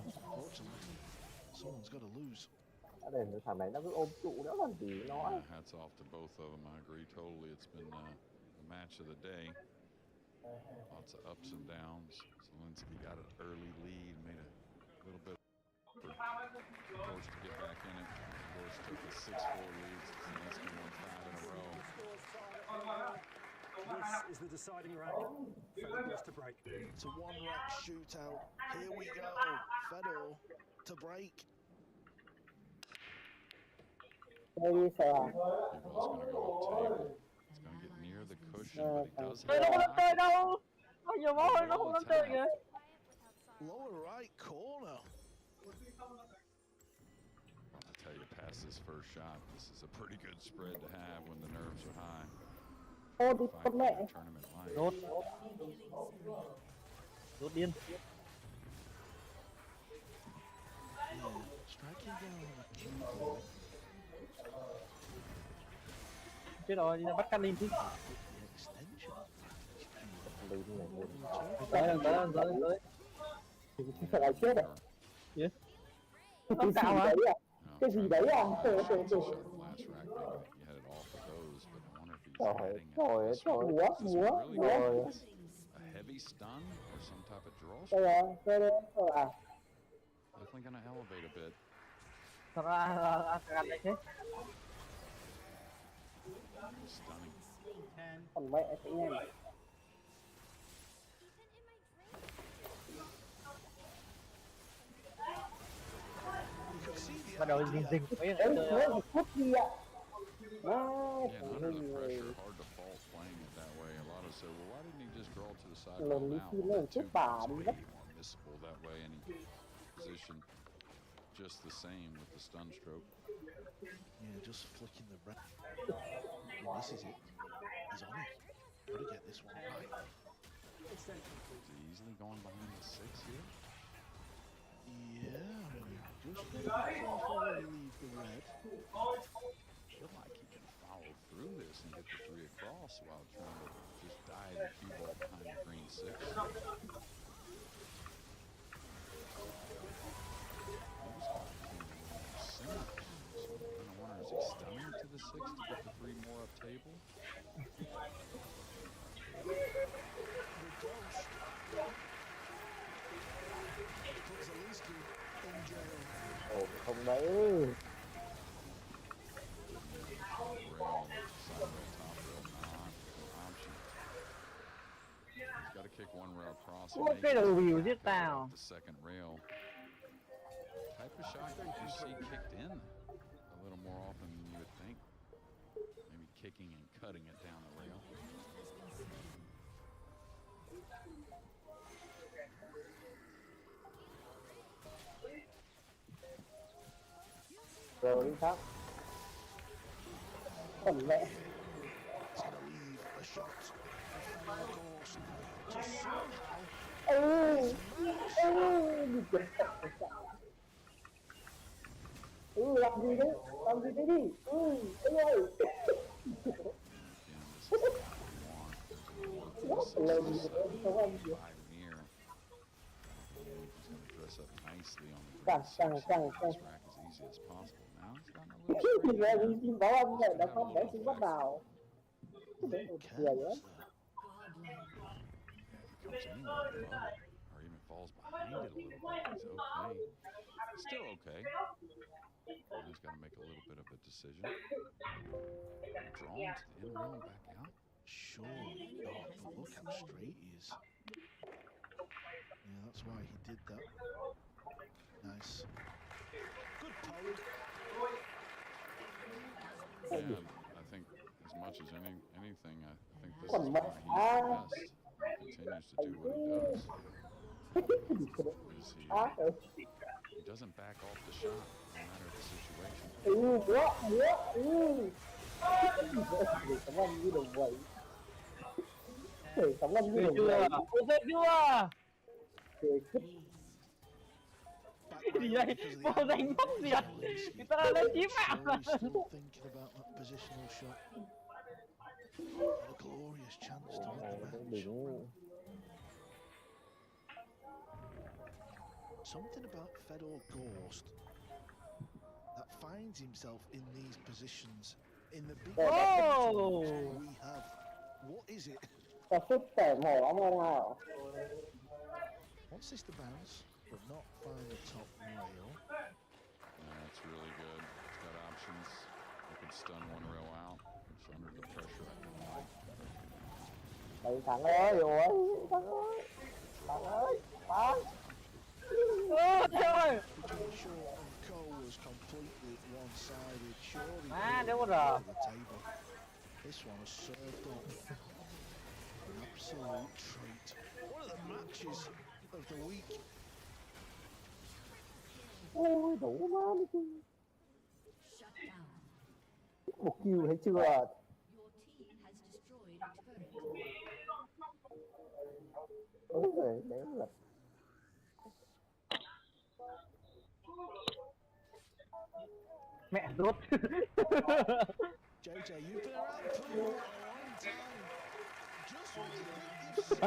Unfortunately, someone's got to lose. Để thằng này nó cứ ôm trụ đó làm gì nó. Hats off to both of them. I agree totally. It's been the match of the day. Lots of ups and downs. Zelensky got an early lead, made a little bit for Gorge to get back in it. Gorge took a 6-4 lead. Zelensky won 5 in a row. This is the deciding rack. Fedor to break. It's a 1-rack shootout. Here we go. Fedor to break. Đây đi sao à? Ball's going to go up table. It's going to get near the cushion, but he does Chơi have nó không a dám chơi đâu. Bao nhiêu mối nó không dám chơi kìa. Lower right corner. I tell you, past this first shot, this is a pretty good spread to have when the nerves are high. Ô đi Fight con for mẹ. the tournament life. Rút. Rút điên. Yeah, striking down on a cue ball. Chết rồi, đi ra bắt Canin chứ. The extension. Đi này luôn. Tới. Sao lại chết à? Gì? Cái Tóc gì cạo hả? đấy à? No, Cái gì đấy à? shots he shot last rack, maybe he had it all for those, but I wonder if he's Trời heading ơi, at this trời one. múa, Is this one really múa. going a heavy stun or some type of draw Đây shot? à, đây à. Definitely going to elevate a bit. Thật ra gần đây thế. Stunning. Còn mẹ sẽ nhanh. You can see the Bắt đầu idea. dình mấy Đấy, chơi nó một phút gì ạ? Má, Yeah, and under the người pressure, hard to fault playing it that way. A lot of say, well, why didn't he just draw to the side of lần the lý mount? khi Well, lên that chút two bà points đi way mất. more missable that way, and he positioned just the same with the stun stroke. Yeah, just flicking the red. And this is it. He's on it. Got to get this one right. Is he easily going behind the 6 here? Yeah, I mean, just be careful where you leave the red. Feel like he can follow through this and get the 3 across while trying to just dive the cue ball behind the green 6. Maybe he's got a clean little center. So I wonder, is he stunning to the to 6 to get the 3 more up table. The ghost puts Zelinsky in jail. Ồ, không đấy. Rail, side rail, top rail, not an option. He's got to kick 1 rail across and Ôi, make cái đầu it biểu back giết up tao. off the second rail. Type of shot that you see kicked in a little more often than you would think. Maybe kicking and cutting it down the rail. Rồi đi khác. Còn lẽ. It's going to leave a shot of Fedor Ghost to somehow Đi chết thật sao. Làm gì đấy? Làm gì đấy đi? Anh ơi. Again, this is not what you want. There's a 5 near. And he's going to dress up nicely on the green section. This rack as easy as possible. Now he's gotten a little straight. Thì ra đi bảo anh này đã không để xin bắt đầu. Để một cười á. If he comes anywhere above it, or even falls behind it a little bit, he's okay. He's still okay. Now he's got to make a little bit of a decision. Drawn to the end rail and back out. surely not, but look how straight he is. Yeah, that's why he did that. Nice. Good power. And I think as much as anything, I think this is why he's the best. He continues to do what he does. He doesn't back off the shot, no matter the situation. Cảm ơn như đồng vậy. Cảm ơn như đồng vậy. Ôi chết chưa? Cái gì đây? Vô danh bốc diệt. Người ta đang lên chím ạ. Thinking about that positional shot. What a glorious chance to win the match. Something about Fedor Ghost that finds himself in these positions in the big Oh! we have. What is it? Có sức tẻ mổ lắm không nào? Wants this to bounce, but not find the top rail. That's really good. He's got options. He can stun one rail out. It's under the pressure at the moment. Thằng Thắng ơi, ôi, Thắng ơi, Thắng ơi, Thắng. Trời ơi. Between Shaw and Cole was completely one-sided. Surely Đâu rồi? the table. This one was served up. An absolute treat. One of the matches of the week. Ôi, đủ má đi chứ. Một kill thấy chưa? Ôi giời, đấy là mẹ rốt. JJ, you've been around for a long time. Just what do you think you've seen?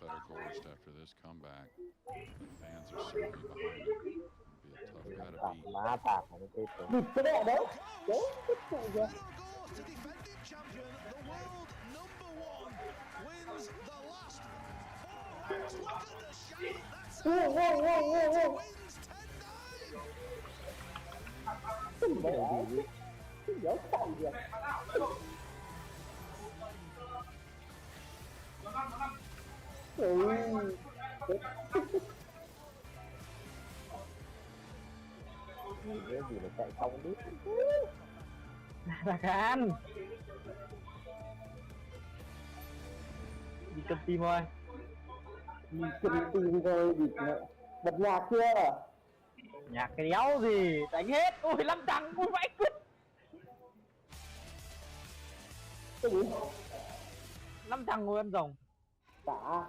Fedor Ghost after this comeback. The fans are certainly behind him. It'll be a tough guy to beat. Má tạc mà cái tiếp tục. Bịt cái đó đấy. Đấy, tiếp tục kìa. Fedor Ghost, the defending champion, the world #1, wins the last 4 rounds. Look at the shot. That's Whoa. wins 10-9. Cái gì đấy? Cái dở khẩu vậy? Cái gì mà chạy không biết. Là Khan. Đi cầm tim thôi. Đi cầm tim thôi, bật nhạc chưa? Nhạc cái đéo gì, đánh hết. Ôi, 5 thằng, ôi vãi cứt. Cái gì? 5 thằng ngồi ăn rồng. Cả.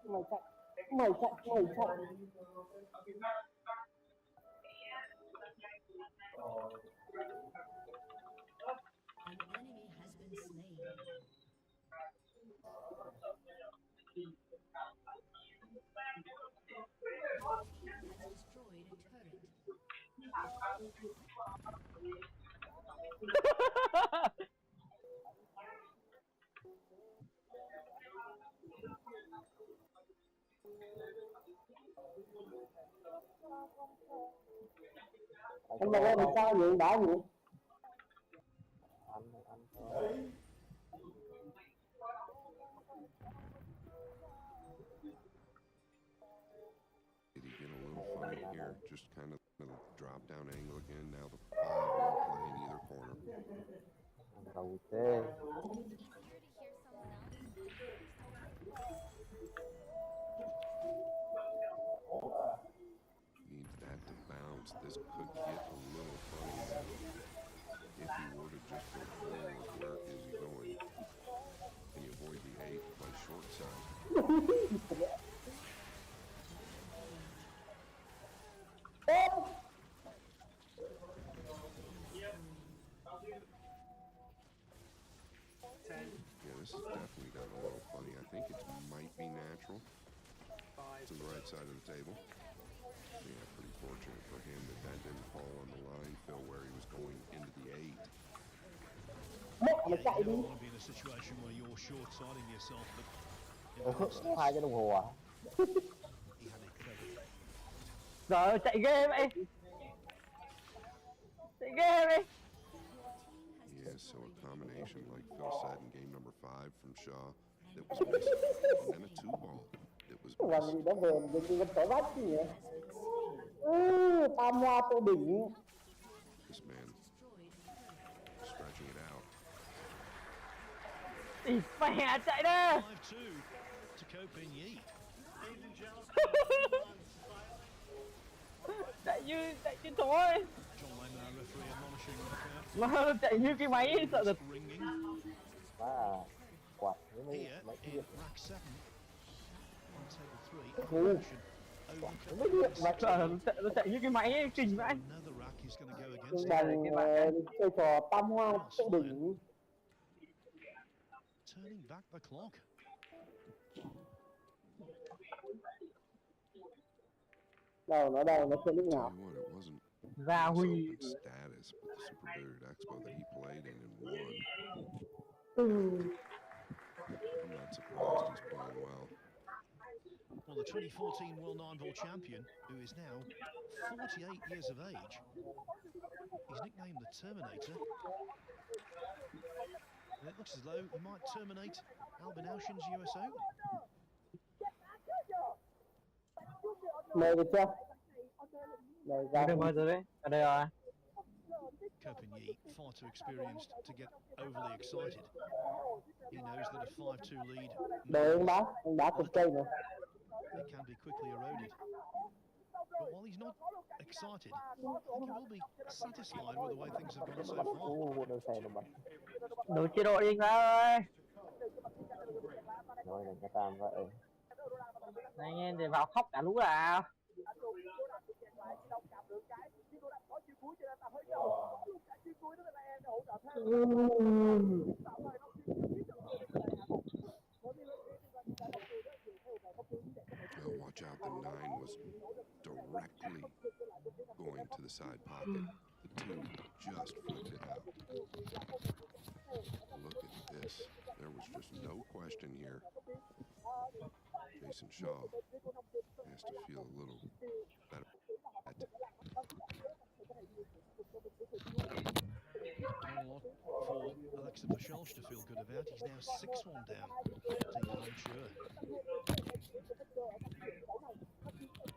Mày chạy, mày chạy, mày chạy. An enemy has been slain. Team has destroyed a turret. Anh bảo em sao vậy, đá gì? Anh thôi. Did he get a little funny here? Just kind of the drop down angle again. Now the 5 on play in either corner. Đầu tê. Needs that to bounce. This could get a little funny now. If he were to just go forward, where is he going? Can you avoid the 8 and play short side? Yeah, this has definitely gotten a little funny. I think it might be natural. To the right side of the table. Yeah, pretty fortunate for him that that didn't fall on the line, Phil, where he was going into the 8. Yeah, you don't want to be in a situation where you're short-siding yourself, but in that instance, 2 cái đồng hồ à? he had it covered. Trời chạy ghê vậy. Chạy ghê vậy. Yeah, so a combination, like Phil said, in game number 5 from Shaw that was missed, and then a 2-ball that was Làm gì missed. đó về mình đi con phải vách gì vậy? Tam hoa tô đỉnh. This man stretching it out. Ý mẹ chạy đi. 5-2 to cope in Yeet. Chạy như thôi. John Lehman, our referee, admonishing the Mà chạy như cái máy sợ giật. ringing. Và quạt với Here mấy cái in việc. rack 7 on table 3. Ủa. Action over Mấy việc mà sợ nó chạy như cái máy kinh vậy. Another rack is going to go Nhưng against bằng chơi trò tam hoa tô đỉnh. turning back the clock. Đâu nó chơi lúc Tell nào? you what, it wasn't Gia his Huy. open status, but the Super Billiard Expo that he played in and won. I'm not surprised he's playing well. Well, the 2014 World Nineball champion, who is now 48 years of age, he's nicknamed the Terminator. And it looks as though he might terminate Albin Elshin's US Open. Mời được chưa? Mời ra. Mời rồi đấy. Ở đây rồi. Köpen Yeet, far too experienced to get overly excited. He knows that a 5-2 lead Đợi anh đá cục cây nữa. it can be quickly eroded. But while he's not excited, I think he will be satisfied with the way things have gone so far. Đâu xe đâu mà. Đổi chế độ đi anh ơi. Rồi đừng có tam vậy. Anh em thì vào khóc cả lũ nào. Well, watch out, the 9 was directly going to the side pocket. The 2 just flipped it out. Look at this. There was just no question here. Jason Shaw has to feel a little better. Done a lot for Alexei Pashulch to feel good about. He's now 6-1 down to Jan Schur.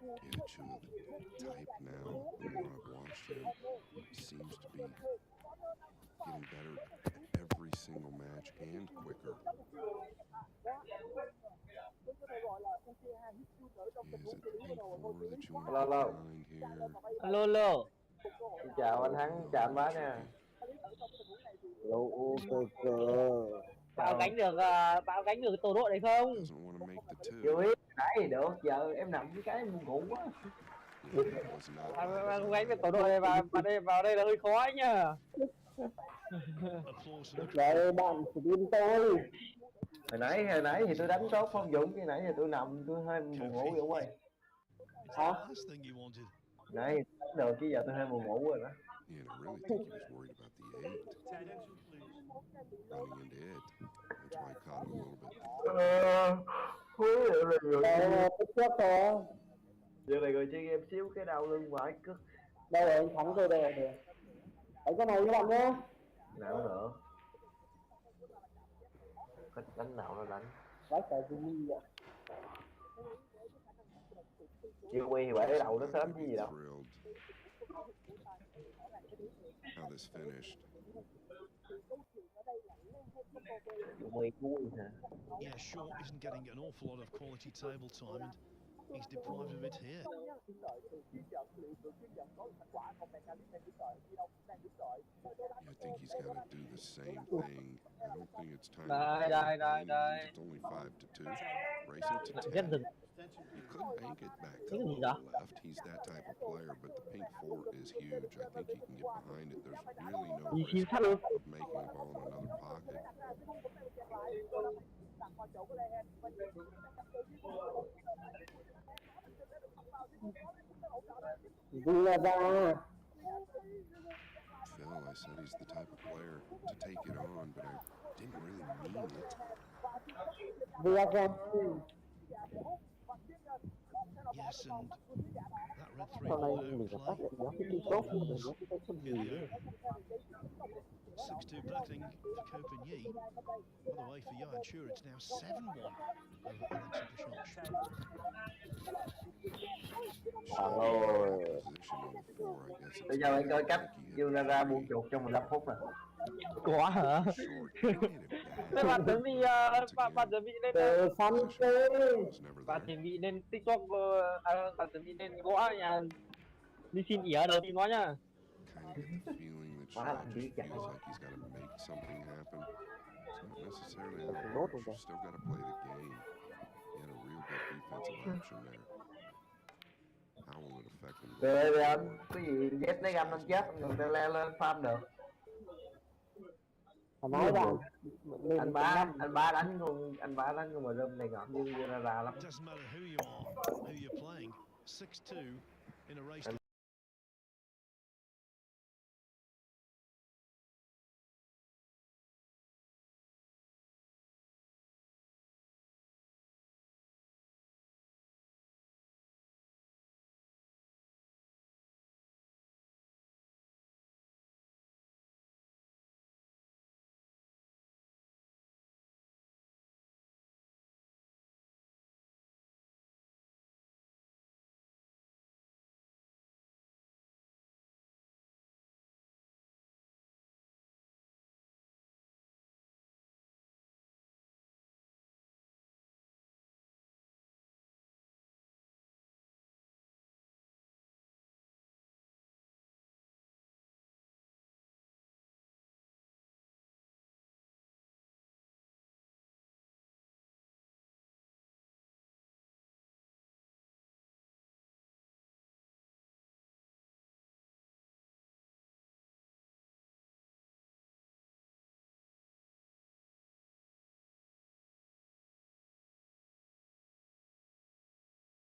Yeah, Chu, the type now, the more I've watched him, seems to be getting better every single match and quicker. Is it 8-4 that you want to get behind here? Alo. Xin chào anh Thắng, chào anh Bá nè. Bao gánh được tổ đội này không? Doesn't want to make the 2. Yêu ít. nãy thì được, giờ em nằm với cái em buồn ngủ quá. Yeah, that was not by Anh gánh cái design. tổ đội này vào đây là hơi khó ấy nhá. Applause from the Vậy crowd. bạn chỉ tin tôi. Hồi nãy thì tôi đánh tốt không Dũng, cái nãy thì tôi nằm tôi hơi buồn ngủ Dũng ơi. Is that the last thing you wanted? Nãy thì đánh được chứ giờ tôi hơi buồn ngủ rồi đó. Yeah, and I really think he was worried about the 8. Attention, please. Running into it. That's why he caught it a little bit. Tích trước thôi. Giờ này rồi chơi game xíu cái đau lưng mỏi cứ. Đâu rồi anh thắng tôi đâu rồi. Đấy cái này các bạn nhé. Nào nữa. Có đánh nào nó đánh. Quá trời Jimmy vậy. Chưa quy thì phải đầu nó sớm chứ gì đâu. Thrilled how this finished. Yeah, Short isn't getting an awful lot of quality table time, and he's deprived of it here. I think he's got to do the same thing. I don't think it's time Die, to die, play die, die. It's only 5-2. Racing to 10. Chết rừng. You could bank it back to Cái the gì đó? left. He's that type of player, but the pink 4 is huge. I think he can get behind it. There's really no Đi risk xin sát luôn. of making a ball in another pocket. Vì là ra. Phil, I said he's the type of player to take it on, but I didn't really mean it. Vì là ra. Yes, and that red three Sau này ball mình phải outplay. phát hiện nó cái All tốt over của balls. nó cái gì Here nữa. the 6-2 batting for Copenhagen. By the way, for Johan Chur, it's now 7-1 over Alexa Pashonch. Ôi. Position on the 4, I guess. Bây giờ anh coi cách kêu ra buông chuột trong 15 phút rồi. Quá hả? Thế bạn chuẩn bị bạn chuẩn bị lên Từ xanh tươi. bạn chuẩn bị lên TikTok bạn chuẩn bị lên gõ nhà đi xin ỉa đầu tiên nó nhá. Kind of get the feeling that Shaw just feels like he's got to make something happen. It's not necessarily how it works. You still got to play the game. He had a real good defensive option there. How will it affect him? Rồi anh, cái gì dép lấy găm anh chết, người ta leo lên farm được. Nói rằng anh ba đánh con mà rơm này ngọt nhưng ra lắm. It doesn't matter who you are, who you're playing. 6-2 in a race to